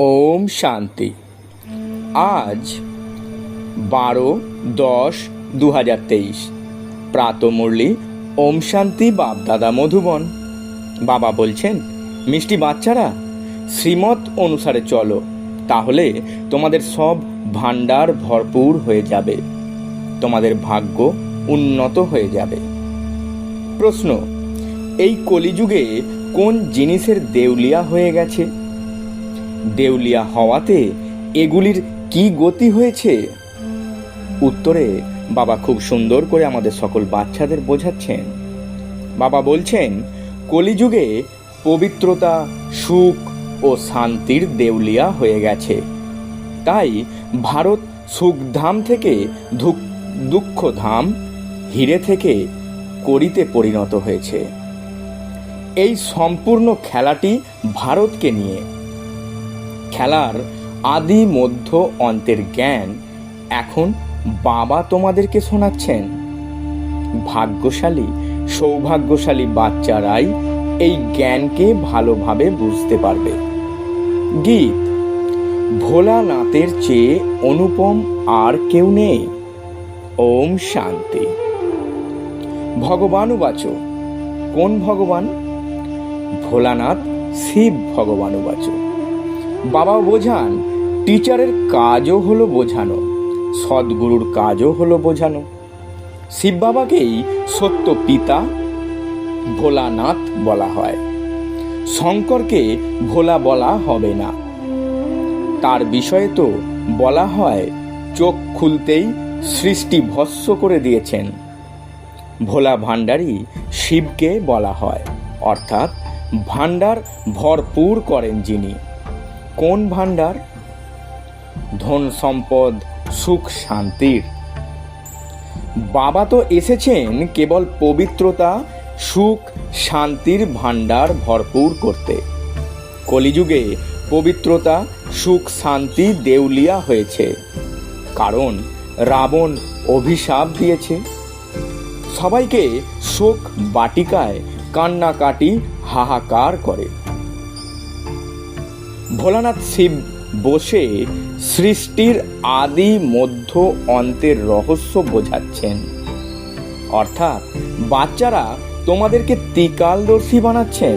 ओम शांति। आज 12-10-2023 प्रातः मुरली ओम शांति बाप दादा मधुबन। बाबा बोलছেন, মিষ্টি বাচ্চারা, শ্রীমত অনুসারে চলো, তাহলে তোমাদের সব ভান্ডার ভরপুর হয়ে যাবে, তোমাদের ভাগ্য উন্নত হয়ে যাবে। প্রশ্ন, এই কলিযুগে কোন জিনিসের দেউলিয়া হয়ে গেছে? দেউলিয়া হওয়াতে এগুলির কি গতি হয়েছে? উত্তরে বাবা খুব সুন্দর করে আমাদের সকল বাচ্চাদের বোঝাচ্ছেন। বাবা বলছেন, কলিযুগে পবিত্রতা, সুখ ও শান্তির দেউলিয়া হয়ে গেছে। তাই ভারত সুখধাম থেকে দুঃখধাম, হিরে থেকে কড়িতে পরিণত হয়েছে। এই সম্পূর্ণ খেলাটি ভারতকে নিয়ে। খেলার আদি মধ্য অন্তের জ্ঞান এখন বাবা তোমাদেরকে শোনাচ্ছেন। ভাগ্যশালী, সৌভাগ্যশালী বাচ্চারাই এই জ্ঞানকে ভালোভাবে বুঝতে পারবে। গীত, ভোলানাথের চেয়ে অনুপম আর কেউ নেই। ওম শান্তি। ভগবান উবাচ, কোন ভগবান? ভোলানাথ শিব ভগবান উবাচ। বাবা বোঝান, টিচারের কাজও হলো বোঝানো, সদ্গুরুর কাজও হলো বোঝানো। শিব বাবাকেই সত্য পিতা ভোলানাথ বলা হয়। শঙ্করকে ভোলা বলা হবে না। তার বিষয়ে তো বলা হয়, চোখ খুলতেই সৃষ্টি ভস্ম করে দিয়েছেন। ভোলা ভাণ্ডারী শিবকে বলা হয়, অর্থাৎ ভাণ্ডার ভরপুর করেন যিনি। কোন ভাণ্ডার? ধন সম্পদ, সুখ শান্তির। বাবা তো এসেছেন কেবল পবিত্রতা, সুখ শান্তির ভাণ্ডার ভরপুর করতে। কলিযুগে পবিত্রতা, সুখ শান্তি দেউলিয়া হয়েছে, কারণ রাবণ অভিশাপ দিয়েছে। সবাইকে শোক বাটিকায় কান্নাকাটি হাহাকার করে। ভোলানাথ শিব বসে সৃষ্টির আদি মধ্য অন্তের রহস্য বোঝাচ্ছেন। অর্থাৎ বাচ্চারা তোমাদেরকে ত্রিকালদর্শী বানাচ্ছেন।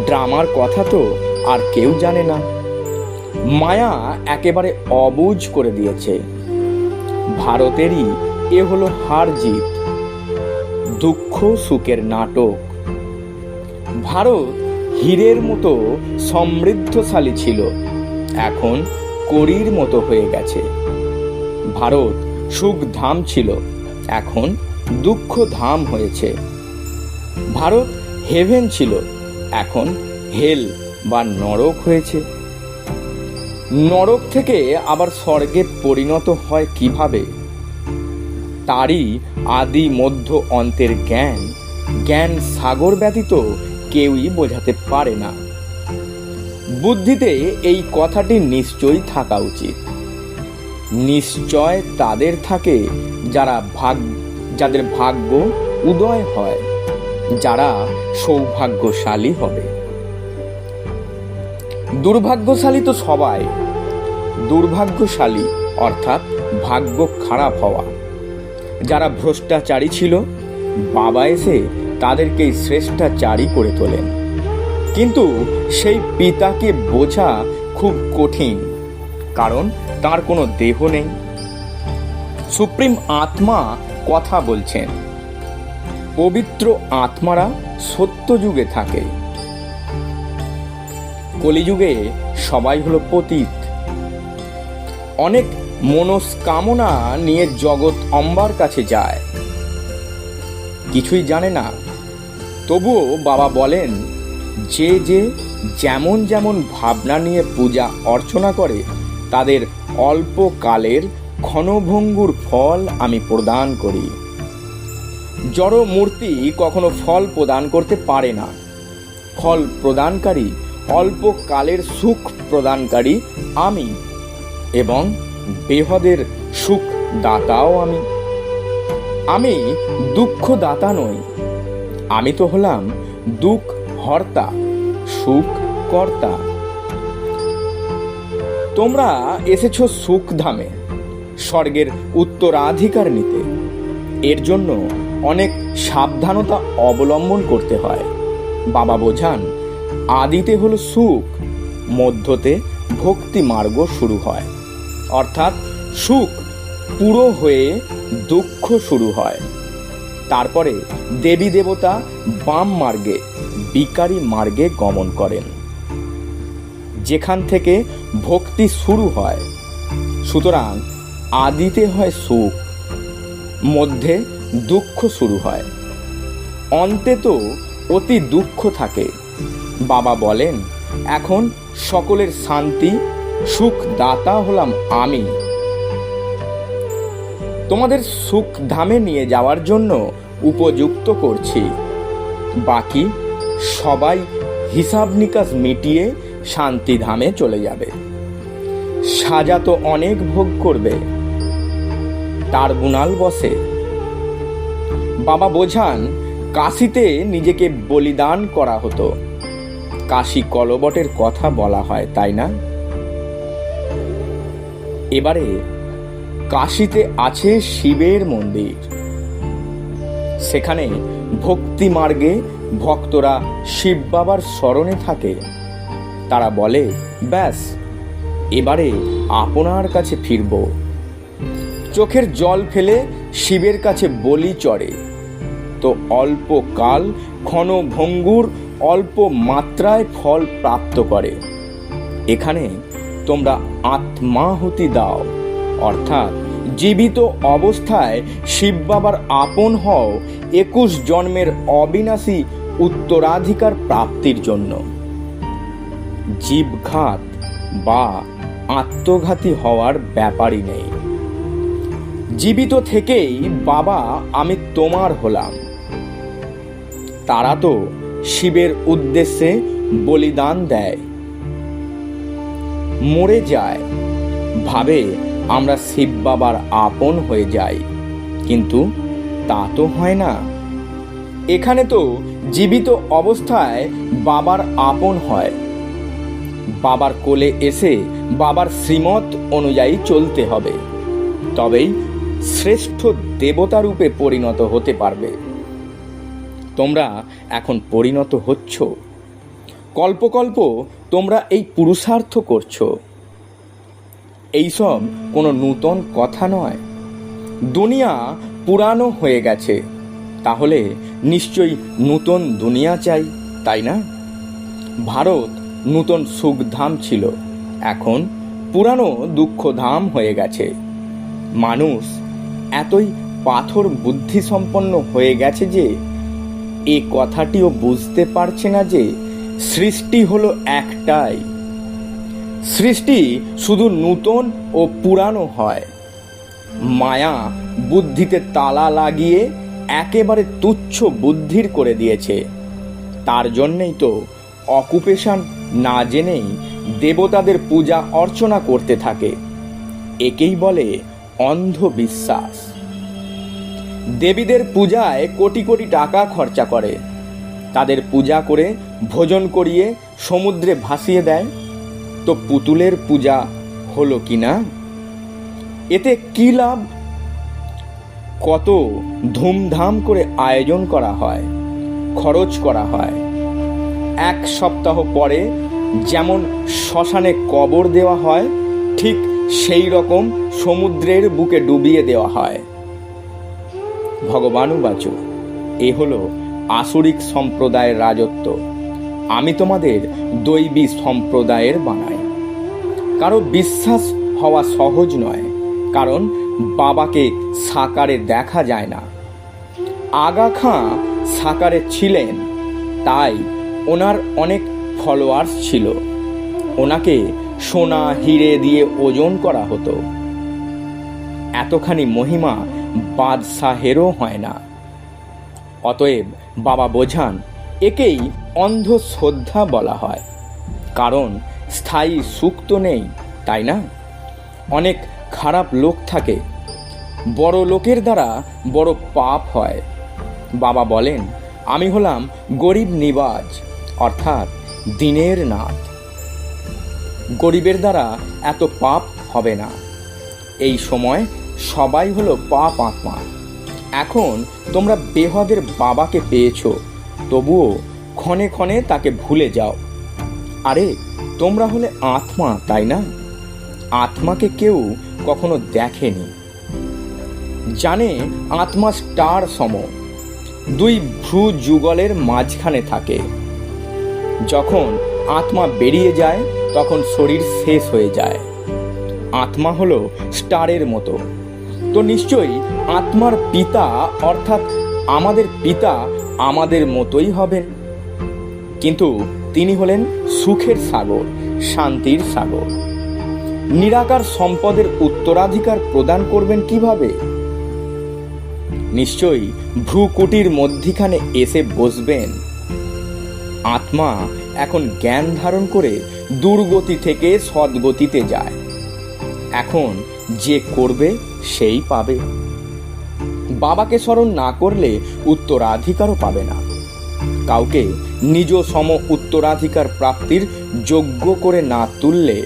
ড্রামার কথা তো আর কেউ জানে না। মায়া একেবারে অবুঝ করে দিয়েছে। ভারতেরই এ হলো হার জিত, দুঃখ সুখের নাটক। ভারত হীরের মতো সমৃদ্ধশালী ছিল, এখন কড়ির মতো হয়ে গেছে। ভারত সুখধাম ছিল, এখন দুঃখধাম হয়েছে। ভারত হেভেন ছিল, এখন হেল বা নরক হয়েছে। নরক থেকে আবার স্বর্গে পরিণত হয় কিভাবে? তারই আদি মধ্য অন্তের জ্ঞান, জ্ঞান সাগর ব্যতীত কেউই বোঝাতে পারে না। বুদ্ধিতে এই কথাটি নিশ্চয়ই থাকা উচিত। নিশ্চয় তাদের থাকে যাদের ভাগ্য উদয় হয়, যারা সৌভাগ্যশালী হবে। দুর্ভাগ্যশালী তো সবাই। দুর্ভাগ্যশালী অর্থাৎ ভাগ্য খারাপ হওয়া। যারা ভ্রষ্টাচারী ছিল, বাবা এসে তাদেরকেই শ্রেষ্ঠাচারী করে তোলেন। কিন্তু সেই পিতাকে বোঝা খুব কঠিন, কারণ তার কোনো দেহ নেই। সুপ্রিম আত্মা কথা বলছেন। পবিত্র আত্মারা সত্য যুগে থাকে। কলিযুগে সবাই হলো পতিত। অনেক মনস্কামনা নিয়ে জগৎ অম্বার কাছে যায়, কিছুই জানে না। তবুও বাবা বলেন, যে যে যেমন যেমন ভাবনা নিয়ে পূজা অর্চনা করে, তাদের অল্প কালের ক্ষণভঙ্গুর ফল আমি প্রদান করি। জড় মূর্তি কখনো ফল প্রদান করতে পারে না। ফল প্রদানকারী, অল্প কালের সুখ প্রদানকারী আমি, এবং বেহদের সুখ দাতাও আমি। আমি দুঃখ দাতা নই, আমি তো হলাম দুঃখ হর্তা, সুখ কর্তা। তোমরা এসেছো সুখধামে, স্বর্গের উত্তরাধিকার নিতে। এর জন্য অনেক সাবধানতা অবলম্বন করতে হয়। বাবা বোঝান, আদিতে হলো সুখ, মধ্যতে ভক্তি মার্গ শুরু হয়, অর্থাৎ সুখ পুরো হয়ে দুঃখ শুরু হয়। তারপরে দেবী দেবতা বাম মার্গে, বিকারী মার্গে গমন করেন, যেখান থেকে ভক্তি শুরু হয়। সুতরাং আদিতে হয় সুখ, মধ্যে দুঃখ শুরু হয়, অন্তে তো অতি দুঃখ থাকে। বাবা বলেন, এখন সকলের শান্তি সুখ দাতা হলাম আমি। তোমাদের সুখ ধামে নিয়ে যাওয়ার জন্য উপযুক্ত করছি। বাকি সবাই হিসাব নিকাশ মিটিয়ে শান্তি ধামে চলে যাবে। সাজা তো অনেক ভোগ করবে, তার গুণাল বসে। বাবা বোঝান, কাশিতে নিজেকে বলিদান করা হতো। কাশী কলবটের কথা বলা হয়, তাই না? এবারে কাশীতে আছে শিবের মন্দির। সেখানে ভক্তি মার্গে ভক্তরা শিব বাবার শরণে থাকে। তারা বলে, ব্যাস এবারে আপনার কাছে ফিরব। চোখের জল ফেলে শিবের কাছে বলি চড়ে, তো অল্প কাল ক্ষণভঙ্গুর অল্প মাত্রায় ফল প্রাপ্ত করে। এখানে তোমরা আত্মাহুতি দাও, অর্থাৎ জীবিত অবস্থায় শিব বাবার আপন হও 21 জন্মের অবিনাশী উত্তরাধিকার প্রাপ্তির জন্য। জীবঘাত বা আত্মঘাতী হওয়ার ব্যাপারই নেই। জীবিত থেকেই বাবা আমি তোমার হলাম। তারা তো শিবের উদ্দেশ্যে বলিদান দেয়, মরে যায়, ভাবে আমরা শিব বাবার আপন হয়ে যাই, কিন্তু তা তো হয় না। এখানে তো জীবিত অবস্থায় বাবার আপন হয়। বাবার কোলে এসে বাবার শ্রীমত অনুযায়ী চলতে হবে, তবেই শ্রেষ্ঠ দেবতা রূপে পরিণত হতে পারবে। তোমরা এখন পরিণত হচ্ছ। কল্পকল্প তোমরা এই পুরুষার্থ করছো। এইসব কোনো নূতন কথা নয়। দুনিয়া পুরানো হয়ে গেছে, তাহলে নিশ্চয়ই নূতন দুনিয়া চাই, তাই না? ভারত নূতন সুখধাম ছিল, এখন পুরানো দুঃখধাম হয়ে গেছে। মানুষ এতই পাথর বুদ্ধি সম্পন্ন হয়ে গেছে যে এ কথাটিও বুঝতে পারছে না যে সৃষ্টি হলো একটাই। সৃষ্টি শুধু নূতন ও পুরানো হয়। মায়া বুদ্ধিতে তালা লাগিয়ে একেবারে তুচ্ছ বুদ্ধির করে দিয়েছে। তার জন্যই তো অকুপেশন না জেনেই দেবতাদের পূজা অর্চনা করতে থাকে। একেই বলে অন্ধবিশ্বাস। দেবীদের পূজায় কোটি কোটি টাকা খরচা করে, তাদের পূজা করে ভোজন করিয়ে সমুদ্রে ভাসিয়ে দেয়। তো পুতুলের পূজা হলো কি না? এতে কি লাভ? কত ধুমধাম করে আয়োজন করা হয়, খরচ করা হয়। 1 সপ্তাহ পরে যেমন শ্মশানে কবর দেওয়া হয়, ঠিক সেই রকম সমুদ্রের বুকে ডুবিয়ে দেওয়া হয়। ভগবানুবাচু, এ হলো আসুরিক সম্প্রদায়ের রাজত্ব। আমি তোমাদের দৈবী সম্প্রদায়ের বানাই। কারো বিশ্বাস হওয়া সহজ নয়, কারণ বাবাকে সাকারে দেখা যায় না। আগা খাঁ সাকারে ছিলেন, তাই ওনার অনেক ফলোয়ার্স ছিল। ওনাকে সোনা হিরে দিয়ে ওজন করা হতো। এতখানি মহিমা বাদশাহেরও হয় না। অতএব বাবা বোঝান, একেই অন্ধ শ্রদ্ধা বলা হয়, কারণ স্থায়ী সুখ তো নেই, তাই না? অনেক খারাপ লোক থাকে, বড় লোকের দ্বারা বড় পাপ হয়। বাবা বলেন, আমি হলাম গরিব নিবাজ, অর্থাৎ দিনের নাথ। গরিবের দ্বারা এত পাপ হবে না। এই সময় সবাই হলো পাপ আত্মা। এখন তোমরা বেহদের বাবাকে পেয়েছ, তবুও ক্ষণে ক্ষণে তাকে ভুলে যাও। আরে তোমরা হলে আত্মা, তাই না? আত্মাকে কেউ কখনো দেখেনি, জানে আত্মা স্টার সম, দুই ভ্রু যুগলের মাঝখানে থাকে। যখন আত্মা বেরিয়ে যায় তখন শরীর শেষ হয়ে যায়। আত্মা হলো স্টারের মতো। তো নিশ্চয়ই আত্মার পিতা অর্থাৎ আমাদের পিতা আমাদের মতোই হবেন, কিন্তু তিনি হলেন সুখের সাগর, শান্তির সাগর। নিরাকার সম্পদের উত্তরাধিকার প্রদান করবেন কিভাবে? নিশ্চয়ই ভ্রুকুটির মধ্যিখানে এসে বসবেন। আত্মা এখন জ্ঞান ধারণ করে দুর্গতি থেকে সদ্গতিতে যায়। এখন যে করবে সেই পাবে। বাবাকে স্মরণ না করলে উত্তরাধিকারও পাবে না। কাউকে নিজ সম উত্তরাধিকার প্রাপ্তির যোগ্য করে না তুললে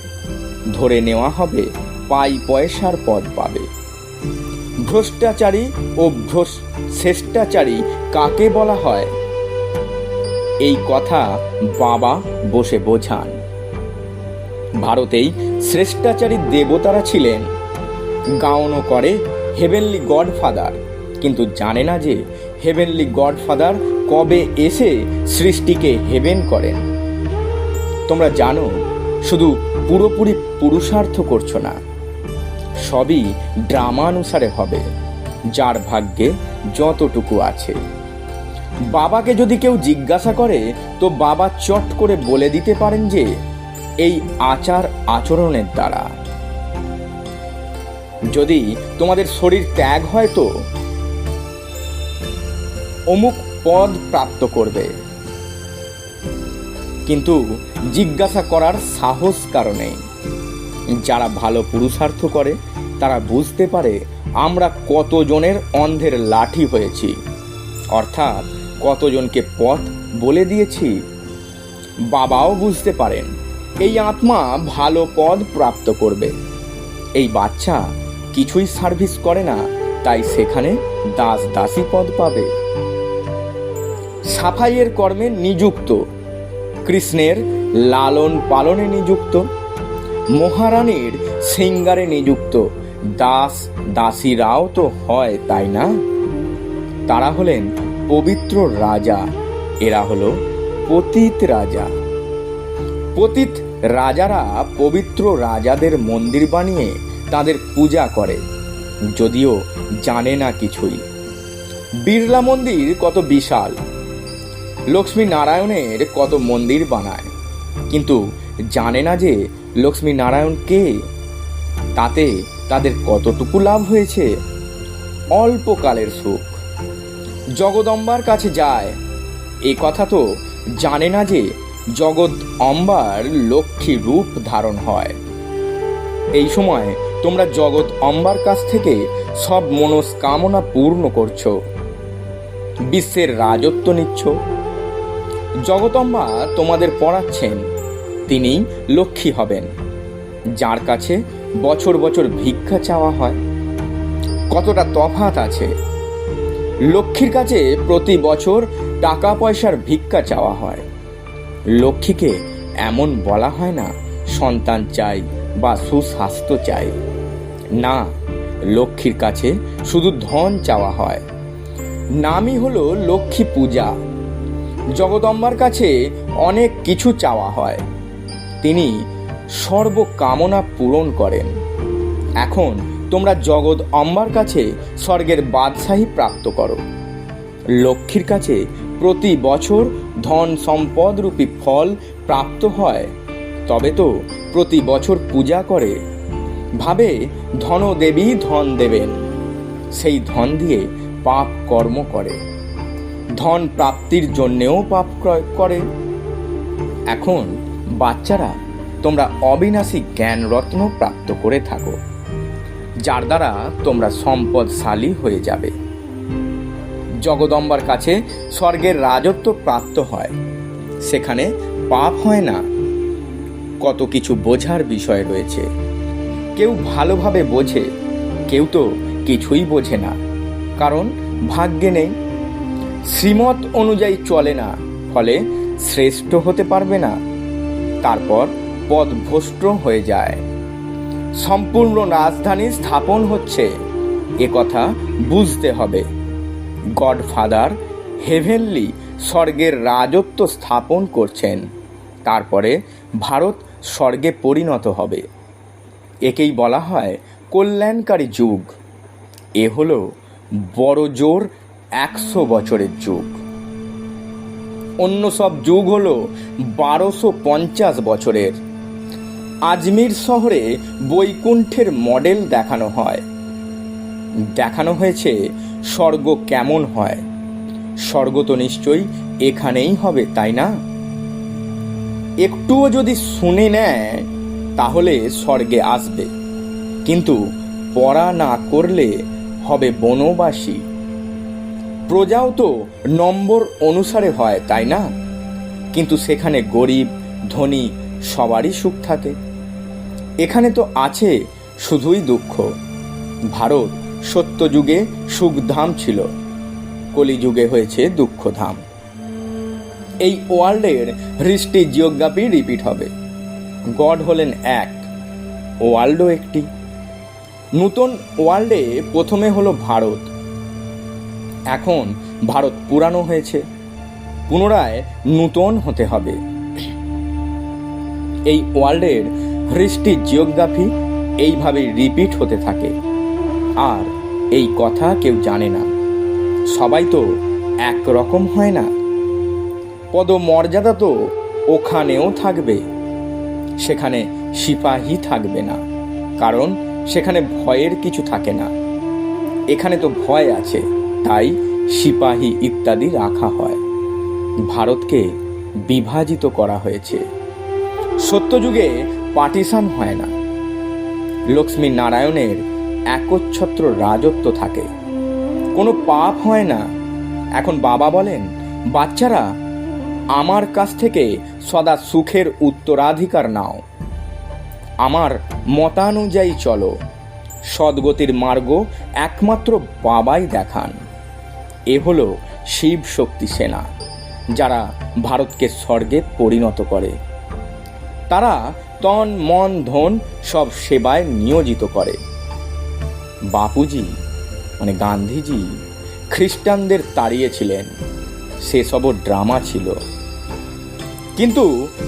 ধরে নেওয়া হবে পাই পয়সার পদ পাবে। ভ্রষ্টাচারী ও শ্রেষ্টাচারী কাকে বলা হয়? এই কথা বাবা বসে বোঝান। ভারতেই শ্রেষ্টাচারী দেবতারা ছিলেন। গাওনো করে হেভেনলি গডফাদার, কিন্তু জানে না যে হেভেনলি গডফাদার কবে এসে সৃষ্টিকে হেভেন করেন। তোমরা জানো, শুধু পুরোপুরি পুরুষার্থ করছো না, সবই ড্রামানুসারে হবে, যার ভাগ্যে যতটুকু আছে। বাবাকে যদি কেউ জিজ্ঞাসা করে তো বাবা চট করে বলে দিতে পারেন যে এই আচার আচরণের দ্বারা। যদি তোমাদের শরীর ত্যাগ হয় তো অমুক পদ প্রাপ্ত করবে, কিন্তু জিজ্ঞাসা করার সাহস কারণে। যারা ভালো পুরুষার্থ করে তারা বুঝতে পারে আমরা কতজনের অন্ধের লাঠি হয়েছি, অর্থাৎ কতজনকে পথ বলে দিয়েছি। বাবাও বুঝতে পারেন এই আত্মা ভালো পদ প্রাপ্ত করবে। এই বাচ্চা কিছুই সার্ভিস করে না, তাই সেখানে দাস দাসী পদ পাবে। সাফাইয়ের কর্মে নিযুক্ত, কৃষ্ণের লালন পালনে নিযুক্ত, মহারানীর সিঙ্গারে নিযুক্ত দাস দাসীরাও তো হয়, তাই না? তারা হলেন পবিত্র রাজা, এরা হলো পতিত রাজা। পতিত রাজারা পবিত্র রাজাদের মন্দির বানিয়ে তাদের পূজা করে, যদিও জানে না কিছুই। বিড়লা মন্দির কত বিশাল, লক্ষ্মী নারায়ণের কত মন্দির বানায়, কিন্তু জানে না যে লক্ষ্মী নারায়ণ কে। তাতে তাদের কতটুকু লাভ হয়েছে? অল্পকালের সুখ। জগদম্বার কাছে যায়, এ কথা তো জানে না যে জগৎ অম্বার লক্ষ্মী রূপ ধারণ হয়। এই সময় তোমরা জগৎ অম্বার কাছ থেকে সব মনস্কামনা পূর্ণ করছো, বিশ্বের রাজত্ব নিচ্ছ। জগদম্বা তোমাদের পড়াচ্ছেন, তিনি লক্ষ্মী হবেন, যার কাছে বছর বছর ভিক্ষা চাওয়া হয়। কতটা তফাৎ আছে! লক্ষ্মীর কাছে প্রতি বছর টাকা পয়সার ভিক্ষা চাওয়া হয়। লক্ষ্মীকে এমন বলা হয় না সন্তান চাই বা সুস্বাস্থ্য চাই, না, লক্ষ্মীর কাছে শুধু ধন চাওয়া হয়। নামই হলো লক্ষ্মী পূজা। জগদম্বার কাছে অনেক কিছু চাওয়া হয়, তিনি সর্বকামনা পূরণ করেন। এখন তোমরা জগৎ অম্বার কাছে স্বর্গের বাদশাহী প্রাপ্ত করো। লক্ষ্মীর কাছে প্রতি বছর ধন সম্পদ রূপী ফল প্রাপ্ত হয়, তবে তো প্রতি বছর পূজা করে, ভাবে ধনদেবী ধন দেবেন, সেই ধন দিয়ে পাপ কর্ম করে, ধন প্রাপ্তির জন্যেও পাপ ক্রয় করে। এখন বাচ্চারা, তোমরা অবিনাশী জ্ঞান রত্ন প্রাপ্ত করে থাকো, যার দ্বারা তোমরা সম্পদশালী হয়ে যাবে। জগদম্বার কাছে স্বর্গের রাজত্ব প্রাপ্ত হয়, সেখানে পাপ হয় না। কত কিছু বোঝার বিষয় রয়েছে। কেউ ভালোভাবে বোঝে, কেউ তো কিছুই বোঝে না, কারণ ভাগ্যে নেই, শ্রীমত অনুযায়ী চলে না, ফলে শ্রেষ্ঠ হতে পারবে না, তারপর পথভ্রষ্ট হয়ে যায়। সম্পূর্ণ রাজধানী স্থাপন হচ্ছে, এ কথা বুঝতে হবে। গডফাদার হেভেনলি স্বর্গের রাজত্ব স্থাপন করছেন, তারপরে ভারত স্বর্গে পরিণত হবে। একেই বলা হয় কল্যাণকারী যুগ। এ হলো বড় জোর 100 বছরের যুগ। অন্য সব যুগ হলো 1250 বছরের। আজমির শহরে বৈকুণ্ঠের মডেল দেখানো হয়, দেখানো হয়েছে স্বর্গ কেমন হয়। স্বর্গ তো নিশ্চয়ই এখানেই হবে, তাই না? একটুও যদি শুনে নেয় তাহলে স্বর্গে আসবে, কিন্তু পড়া না করলে হবে বনবাসী। প্রজাও তো নম্বর অনুসারে হয়, তাই না? কিন্তু সেখানে গরিব ধনী সবারই সুখ থাকে। এখানে তো আছে শুধুই দুঃখ। ভারত সত্যযুগে সুখধাম ছিল, কলিযুগে হয়েছে দুঃখধাম। এই ওয়ার্ল্ডের হিস্ট্রি জিওগ্রাফি রিপিট হবে। গড হলেন এক, ওয়ার্ল্ডও একটি। নূতন ওয়ার্ল্ডে প্রথমে হলো ভারত। এখন ভারত পুরানো হয়েছে, পুনরায় নূতন হতে হবে। এই ওয়ার্ল্ডের হিস্ট্রি জিওগ্রাফি এইভাবে রিপিট হতে থাকে, আর এই কথা কেউ জানে না। সবাই তো একরকম হয় না। পদমর্যাদা তো ওখানেও থাকবে, সেখানে সিপাহী থাকবে না, কারণ সেখানে ভয়ের কিছু থাকে না। এখানে তো ভয় আছে, তাই সিপাহী ইত্যাদি রাখা হয়। ভারতকে বিভাজিত করা হয়েছে। সত্যযুগে পার্টিশন হয় না, লক্ষ্মী নারায়ণের একচ্ছত্র রাজত্ব থাকে, কোনো পাপ হয় না। এখন বাবা বলেন, বাচ্চারা আমার কাছ থেকে সদা সুখের উত্তরাধিকার নাও, আমার মতানুযায়ী চলো। সদ্গতির মার্গ একমাত্র বাবাই দেখান। এ হলো শিব শক্তি সেনা, যারা ভারতকে স্বর্গে পরিণত করে। তারা তন মন ধন সব সেবায় নিয়োজিত করে। বাপুজি মানে গান্ধীজি খ্রিস্টানদের তাড়িয়েছিলেন, সেসবও ড্রামা ছিল, কিন্তু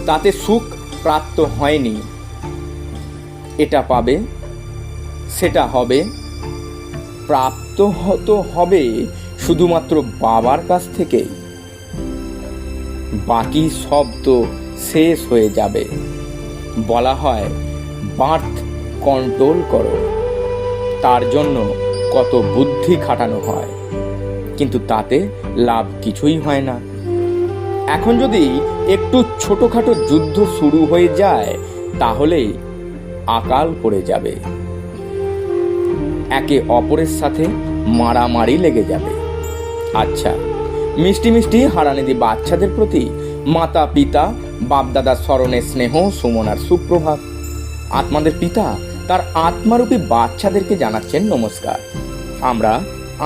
তাতে সুখ প্রাপ্ত হয়নি। এটা পাবে, সেটা হবে, প্রাপ্ত হতে হবে শুধুমাত্র বাবার কাছ থেকেই। বাকি সব তো শেষ হয়ে যাবে। বলা হয় বার্থ কন্ট্রোল করো, তার জন্য কত বুদ্ধি খাটানো হয়, কিন্তু তাতে লাভ কিছুই হয় না। এখন যদি একটু ছোটখাটো যুদ্ধ শুরু হয়ে যায় তাহলে আকাল পড়ে যাবে, একে অপরের সাথে মারামারি লেগে যাবে। আচ্ছা, মিষ্টি মিষ্টি হারানিদি বাচ্চাদের প্রতি মাতা পিতা বাপদাদার স্মরণে স্নেহ সুমনার সুপ্রভাত। আত্মাদের পিতা তার আত্মারূপী বাচ্চাদেরকে জানাচ্ছেন নমস্কার। আমরা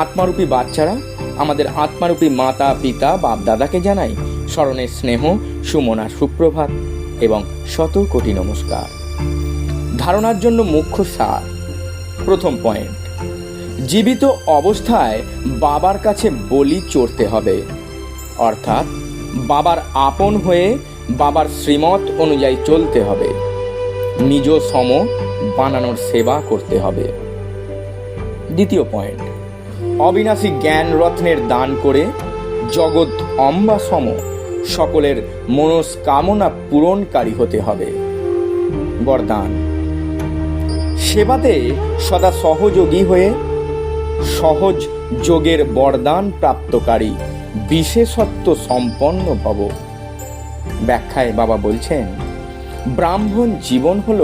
আত্মারূপী বাচ্চারা আমাদের আত্মারূপী মাতা পিতা বাপদাদাকে জানাই স্মরণে স্নেহ সুমনার সুপ্রভাত এবং শত কোটি নমস্কার। ধারণার জন্য মুখ্য সার। প্রথম পয়েন্ট, জীবিত অবস্থায় বাবার কাছে বলি চড়তে হবে, অর্থাৎ বাবার আপন হয়ে বাবার শ্রীমত অনুযায়ী চলতে হবে, নিজ সম বানানোর সেবা করতে হবে। দ্বিতীয় পয়েন্ট, অবিনাশী জ্ঞান রত্নের দান করে জগৎ অম্বা সম সকলের মনস্কামনা পূরণকারী হতে হবে। বরদান, সেবাতে সদা সহযোগী হয়ে সহজ যোগের বরদান প্রাপ্তকারী বিশেষত্ব সম্পন্ন ভব। ব্যাখ্যায় বাবা বলছেন, ব্রাহ্মণ জীবন হল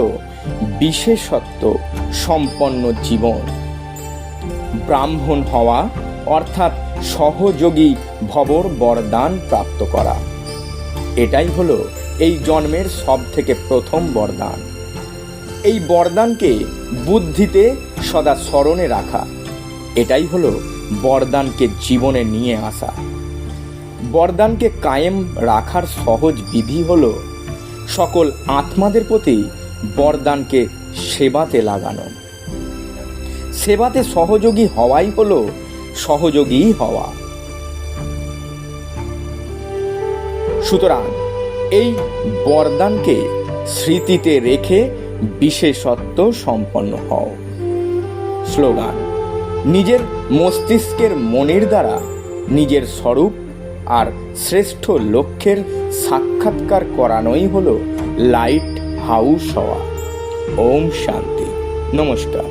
বিশেষত্ব সম্পন্ন জীবন। ব্রাহ্মণ হওয়া অর্থাৎ সহযোগী ভবর বরদান প্রাপ্ত করা, এটাই হলো এই জন্মের সব থেকে প্রথম বরদান। এই বরদানকে বুদ্ধিতে সদা স্মরণে রাখা, এটাই হলো বরদানকে জীবনে নিয়ে আসা। বরদানকে কায়েম রাখার সহজ বিধি হলো সকল আত্মাদের প্রতি বরদানকে সেবাতে লাগানো। সেবাতে সহযোগী হওয়াই হলো সহযোগী হওয়া। সুতরাং এই বরদানকে স্মৃতিতে রেখে বিশেষত্ব সম্পন্ন হও। স্লোগান: নিজের মস্তিষ্কের মনের দ্বারা নিজের স্বরূপ আর শ্রেষ্ঠ লক্ষ্যের সাক্ষাৎকার করানোই হলো লাইট হাউস হওয়া। ওম শান্তি। নমস্কার।